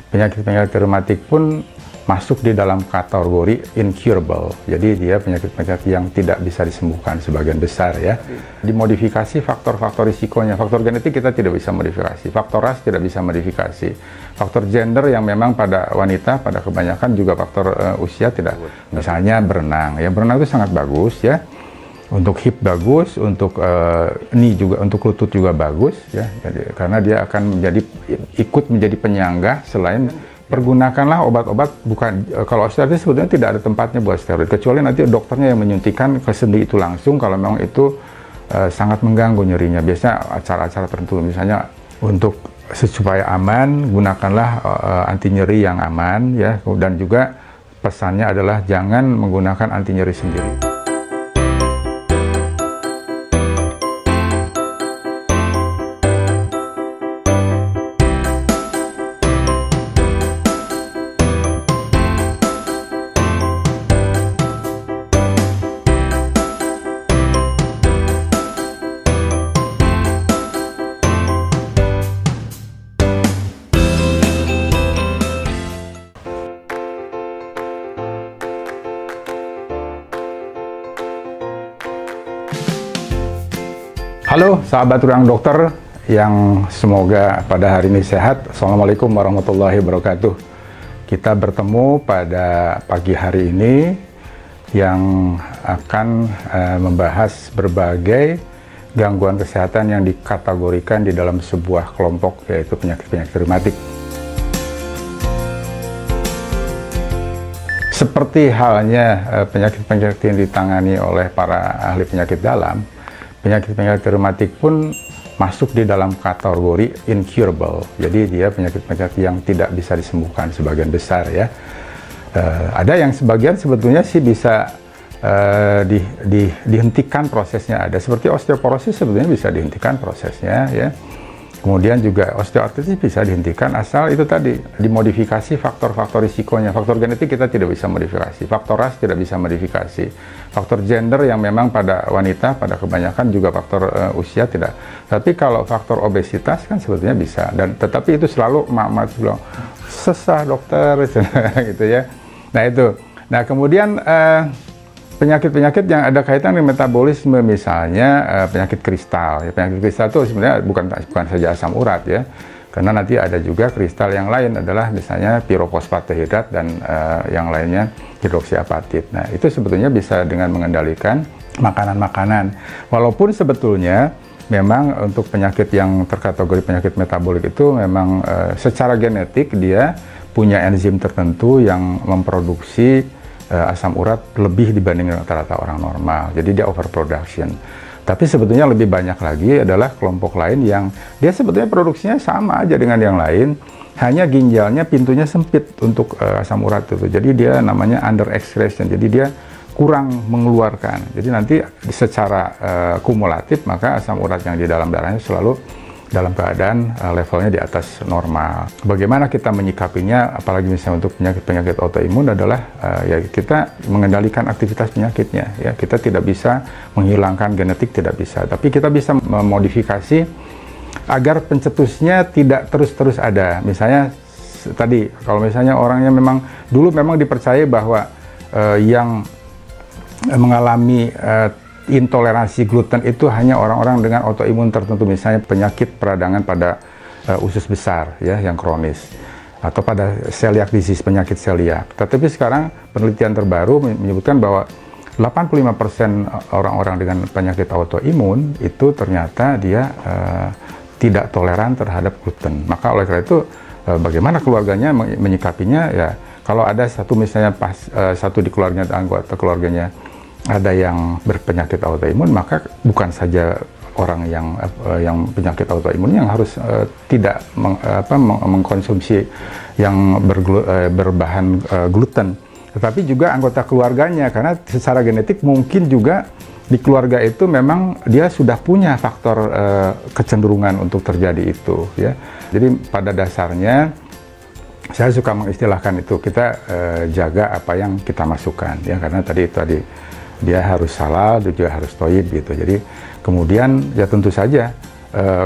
penyakit-penyakit reumatik pun masuk di dalam kategori incurable. Jadi dia penyakit-penyakit yang tidak bisa disembuhkan sebagian besar ya. Dimodifikasi faktor-faktor risikonya. Faktor genetik kita tidak bisa modifikasi. Faktor ras tidak bisa modifikasi. Faktor gender yang memang pada wanita, pada kebanyakan juga faktor usia tidak. Misalnya berenang. Ya berenang itu sangat bagus ya. Untuk hip bagus, untuk knee juga, untuk lutut juga bagus ya. Jadi, karena dia akan ikut menjadi penyangga. Selain pergunakanlah obat-obat, bukan kalau osteoartritis sebetulnya tidak ada tempatnya buat steroid, kecuali nanti dokternya yang menyuntikkan ke sendi itu langsung kalau memang itu sangat mengganggu nyerinya. Biasanya acara-acara tertentu, misalnya untuk supaya aman, gunakanlah anti nyeri yang aman ya. Dan juga pesannya adalah jangan menggunakan anti nyeri sendiri. Halo sahabat Ruang Dokter yang semoga pada hari ini sehat. Assalamualaikum warahmatullahi wabarakatuh. Kita bertemu pada pagi hari ini yang akan membahas berbagai gangguan kesehatan yang dikategorikan di dalam sebuah kelompok, yaitu penyakit-penyakit reumatik. Seperti halnya penyakit-penyakit yang ditangani oleh para ahli penyakit dalam, penyakit-penyakit reumatik pun masuk di dalam kategori incurable. Jadi dia penyakit-penyakit yang tidak bisa disembuhkan sebagian besar ya. Ada yang sebagian sebetulnya sih bisa dihentikan prosesnya. Ada seperti osteoporosis sebetulnya bisa dihentikan prosesnya ya. Kemudian juga osteoartritis bisa dihentikan asal itu tadi dimodifikasi faktor-faktor risikonya. Faktor genetik kita tidak bisa modifikasi, faktor ras tidak bisa modifikasi, faktor gender yang memang pada wanita, pada kebanyakan juga faktor usia tidak. Tapi kalau faktor obesitas kan sebetulnya bisa. Dan tetapi itu selalu mak-mak bilang susah dokter gitu ya. Nah itu. Nah kemudian penyakit-penyakit yang ada kaitan dengan metabolisme, misalnya penyakit kristal. Ya, penyakit kristal itu sebenarnya bukan saja asam urat ya, karena nanti ada juga kristal yang lain adalah misalnya pirofosfat dehidrat dan yang lainnya hidroksiapatit. Nah itu sebetulnya bisa dengan mengendalikan makanan-makanan. Walaupun sebetulnya memang untuk penyakit yang terkategori penyakit metabolik itu memang secara genetik dia punya enzim tertentu yang memproduksi asam urat lebih dibanding rata-rata orang normal. Jadi dia overproduction. Tapi sebetulnya lebih banyak lagi adalah kelompok lain yang dia sebetulnya produksinya sama aja dengan yang lain, hanya ginjalnya pintunya sempit untuk asam urat itu. Jadi dia namanya under excretion. Jadi dia kurang mengeluarkan. Jadi nanti secara kumulatif maka asam urat yang di dalam darahnya selalu dalam keadaan levelnya di atas normal. Bagaimana kita menyikapinya, apalagi misalnya untuk penyakit-penyakit autoimun adalah ya kita mengendalikan aktivitas penyakitnya. Ya kita tidak bisa menghilangkan genetik, tidak bisa. Tapi kita bisa memodifikasi agar pencetusnya tidak terus-terus ada. Misalnya tadi kalau misalnya orangnya memang dulu memang dipercaya bahwa yang mengalami intoleransi gluten itu hanya orang-orang dengan autoimun tertentu, misalnya penyakit peradangan pada usus besar ya yang kronis, atau pada celiac disease, penyakit celiac. Tetapi sekarang penelitian terbaru menyebutkan bahwa 85% orang-orang dengan penyakit autoimun itu ternyata dia tidak toleran terhadap gluten. Maka oleh karena itu bagaimana keluarganya menyikapinya ya, kalau ada satu misalnya satu di keluarganya, anggota keluarganya ada yang berpenyakit autoimun, maka bukan saja orang yang penyakit autoimun yang harus tidak mengkonsumsi yang berbahan gluten, tetapi juga anggota keluarganya, karena secara genetik mungkin juga di keluarga itu memang dia sudah punya faktor kecenderungan untuk terjadi itu ya. Jadi pada dasarnya saya suka mengistilahkan itu kita jaga apa yang kita masukkan ya, karena tadi dia harus halal, dia juga harus thayyib gitu. Jadi kemudian ya tentu saja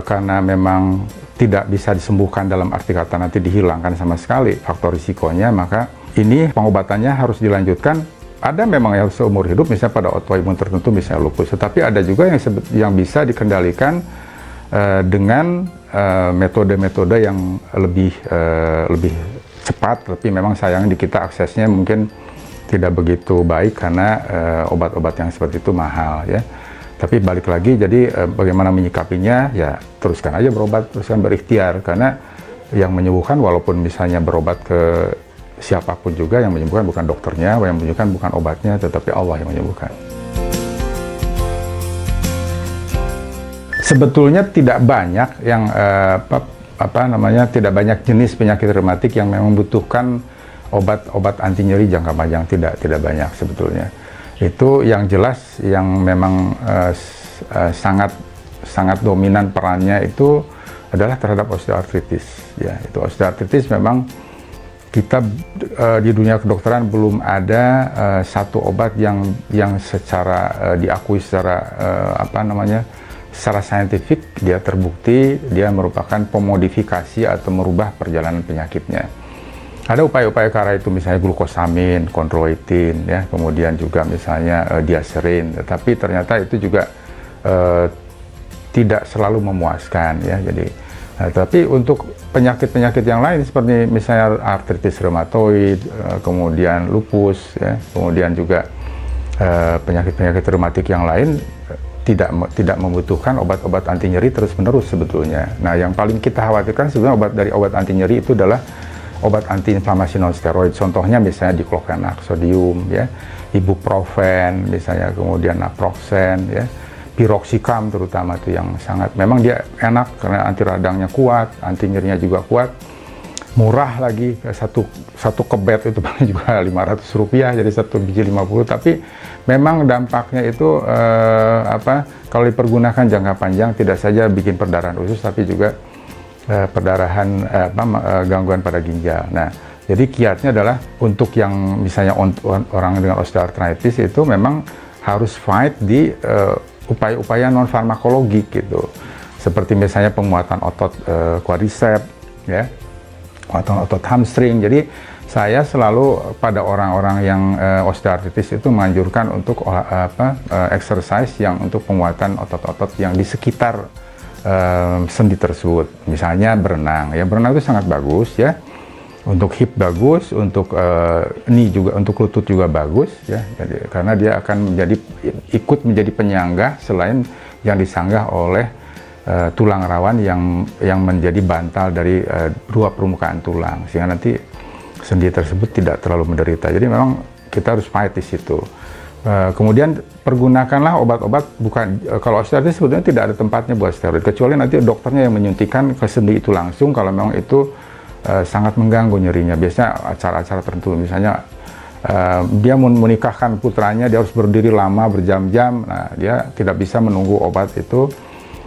karena memang tidak bisa disembuhkan dalam arti kata nanti dihilangkan sama sekali faktor risikonya, maka ini pengobatannya harus dilanjutkan. Ada memang yang seumur hidup, misalnya pada autoimun tertentu, misalnya lupus, tetapi ada juga yang bisa dikendalikan dengan metode-metode yang lebih cepat, tapi memang sayang di kita aksesnya mungkin tidak begitu baik karena obat-obat yang seperti itu mahal ya. Tapi balik lagi, jadi bagaimana menyikapinya, ya teruskan aja berobat, teruskan berikhtiar, karena yang menyembuhkan walaupun misalnya berobat ke siapapun juga, yang menyembuhkan bukan dokternya, yang menyembuhkan bukan obatnya, tetapi Allah yang menyembuhkan. Sebetulnya tidak banyak yang tidak banyak jenis penyakit reumatik yang memang membutuhkan obat anti nyeri jangka panjang, tidak banyak sebetulnya. Itu yang jelas yang memang sangat dominan perannya itu adalah terhadap osteoartritis ya. Itu osteoartritis memang kita di dunia kedokteran belum ada satu obat yang secara diakui secara secara saintifik dia terbukti dia merupakan pemodifikasi atau merubah perjalanan penyakitnya. Ada upaya-upaya ke arah itu, misalnya glukosamin, kontrolitin, ya, kemudian juga misalnya diaserin, tetapi ternyata itu juga tidak selalu memuaskan, ya. Jadi, tapi untuk penyakit-penyakit yang lain seperti misalnya artritis reumatoid, kemudian lupus, ya, kemudian juga penyakit-penyakit reumatik yang lain tidak membutuhkan obat-obat anti nyeri terus-menerus sebetulnya. Nah, yang paling kita khawatirkan sebenarnya obat anti nyeri itu adalah obat antiinflamasi non steroid, contohnya misalnya diklofenak sodium, ya, ibuprofen, misalnya kemudian naproxen, ya, piroxicam terutama itu yang sangat, memang dia enak karena anti radangnya kuat, anti nyerinya juga kuat, murah lagi, satu kebet itu paling juga Rp500, jadi satu biji 50, tapi memang dampaknya itu kalau dipergunakan jangka panjang tidak saja bikin perdarahan usus, tapi juga perdarahan gangguan pada ginjal. Nah, jadi kiatnya adalah untuk yang misalnya orang dengan osteoartritis itu memang harus fight di upaya-upaya non farmakologi gitu, seperti misalnya penguatan otot quadriceps, ya, otot hamstring. Jadi saya selalu pada orang-orang yang osteoartritis itu menganjurkan untuk exercise yang untuk penguatan otot-otot yang di sekitar sendi tersebut, misalnya berenang. Ya, berenang itu sangat bagus ya, untuk hip bagus, untuk knee juga, untuk lutut juga bagus ya. Jadi, karena dia akan ikut menjadi penyangga selain yang disanggah oleh tulang rawan yang menjadi bantal dari dua permukaan tulang, sehingga nanti sendi tersebut tidak terlalu menderita. Jadi memang kita harus fight di situ. Kemudian pergunakanlah obat-obat, bukan kalau osteoartritis sebetulnya tidak ada tempatnya buat steroid, kecuali nanti dokternya yang menyuntikkan ke sendi itu langsung kalau memang itu sangat mengganggu nyerinya. Biasanya acara-acara tertentu, misalnya dia menikahkan putranya, dia harus berdiri lama berjam-jam, nah dia tidak bisa menunggu obat itu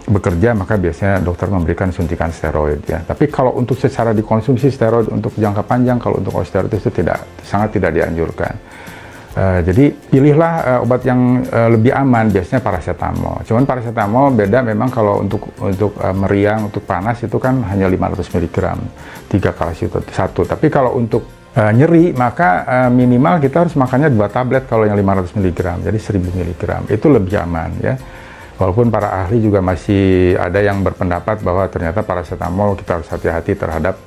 bekerja, maka biasanya dokter memberikan suntikan steroid ya. Tapi kalau untuk secara dikonsumsi steroid untuk jangka panjang, kalau untuk osteoartritis itu sangat tidak dianjurkan. Jadi pilihlah obat yang lebih aman, biasanya paracetamol. Cuman paracetamol beda memang, kalau untuk meriang, untuk panas itu kan hanya 500 mg, 3 kali satu. Tapi kalau untuk nyeri, maka minimal kita harus makannya 2 tablet kalau yang 500 mg, jadi 1000 mg. Itu lebih aman ya. Walaupun para ahli juga masih ada yang berpendapat bahwa ternyata paracetamol kita harus hati-hati terhadap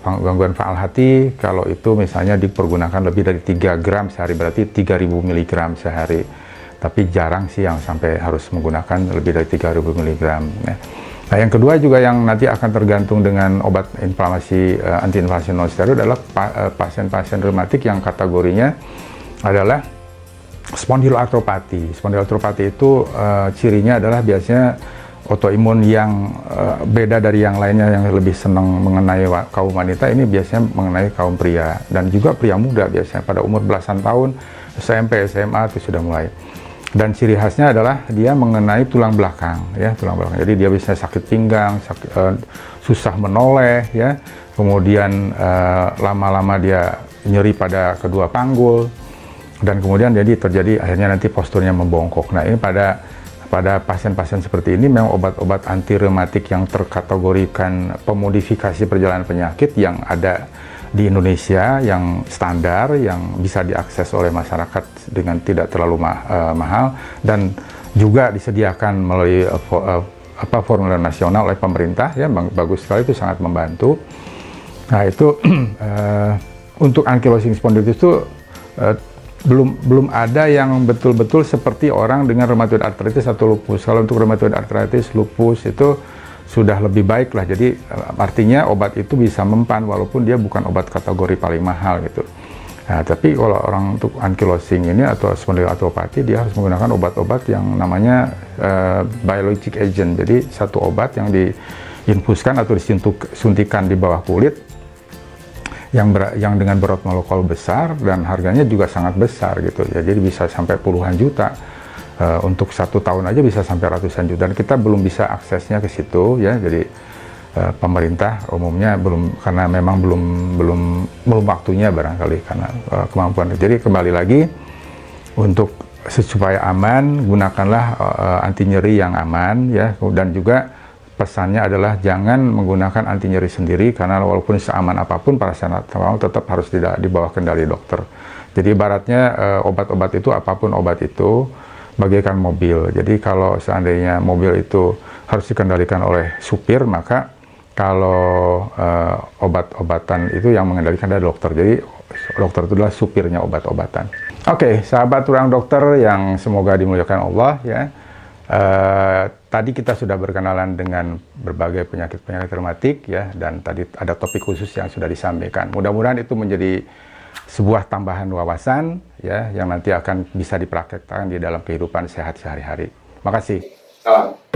gangguan faal hati kalau itu misalnya dipergunakan lebih dari 3 gram sehari, berarti 3000 mg sehari. Tapi jarang sih yang sampai harus menggunakan lebih dari 3000 mg ya. Nah, yang kedua juga yang nanti akan tergantung dengan obat antiinflamasi non steroid adalah pasien-pasien reumatik yang kategorinya adalah spondiloartropati. Spondiloartropati itu cirinya adalah biasanya autoimun yang beda dari yang lainnya, yang lebih senang mengenai kaum wanita, ini biasanya mengenai kaum pria dan juga pria muda, biasanya pada umur belasan tahun, SMP, SMA itu sudah mulai. Dan ciri khasnya adalah dia mengenai tulang belakang ya, tulang belakang. Jadi dia bisa sakit pinggang, susah menoleh ya, kemudian lama-lama dia nyeri pada kedua panggul, dan kemudian jadi terjadi akhirnya nanti posturnya membongkok. Nah, ini pada pada pasien-pasien seperti ini memang obat-obat anti reumatik yang terkategorikan pemodifikasi perjalanan penyakit yang ada di Indonesia, yang standar, yang bisa diakses oleh masyarakat dengan tidak terlalu mahal, dan juga disediakan melalui formulir nasional oleh pemerintah, ya bagus sekali, itu sangat membantu. Nah itu untuk ankylosing spondylitis itu belum ada yang betul-betul seperti orang dengan rheumatoid arthritis atau lupus. Kalau untuk rheumatoid arthritis, lupus itu sudah lebih baik lah. Jadi artinya obat itu bisa mempan walaupun dia bukan obat kategori paling mahal gitu. Nah, tapi kalau orang untuk ankylosing ini atau spondyloarthropati, dia harus menggunakan obat-obat yang namanya biologic agent. Jadi satu obat yang diinfuskan atau disuntikan di bawah kulit yang dengan berat molekul besar dan harganya juga sangat besar gitu ya. Jadi bisa sampai puluhan juta, untuk 1 tahun aja bisa sampai ratusan juta, dan kita belum bisa aksesnya ke situ ya. Jadi pemerintah umumnya belum, karena memang belum waktunya barangkali karena kemampuan. Jadi kembali lagi, untuk supaya aman, gunakanlah anti nyeri yang aman ya, dan juga pesannya adalah jangan menggunakan anti nyeri sendiri, karena walaupun seaman apapun paracetamol tetap harus tidak di bawah kendali dokter. Jadi ibaratnya obat-obat itu, apapun obat itu, bagaikan mobil. Jadi kalau seandainya mobil itu harus dikendalikan oleh supir, maka kalau obat-obatan itu yang mengendalikan adalah dokter. Jadi dokter itu adalah supirnya obat-obatan. Oke, sahabat ruang dokter yang semoga dimuliakan Allah ya. Tadi kita sudah berkenalan dengan berbagai penyakit-penyakit reumatik ya, dan tadi ada topik khusus yang sudah disampaikan. Mudah-mudahan itu menjadi sebuah tambahan wawasan ya, yang nanti akan bisa dipraktekkan di dalam kehidupan sehat sehari-hari. Makasih. Salam.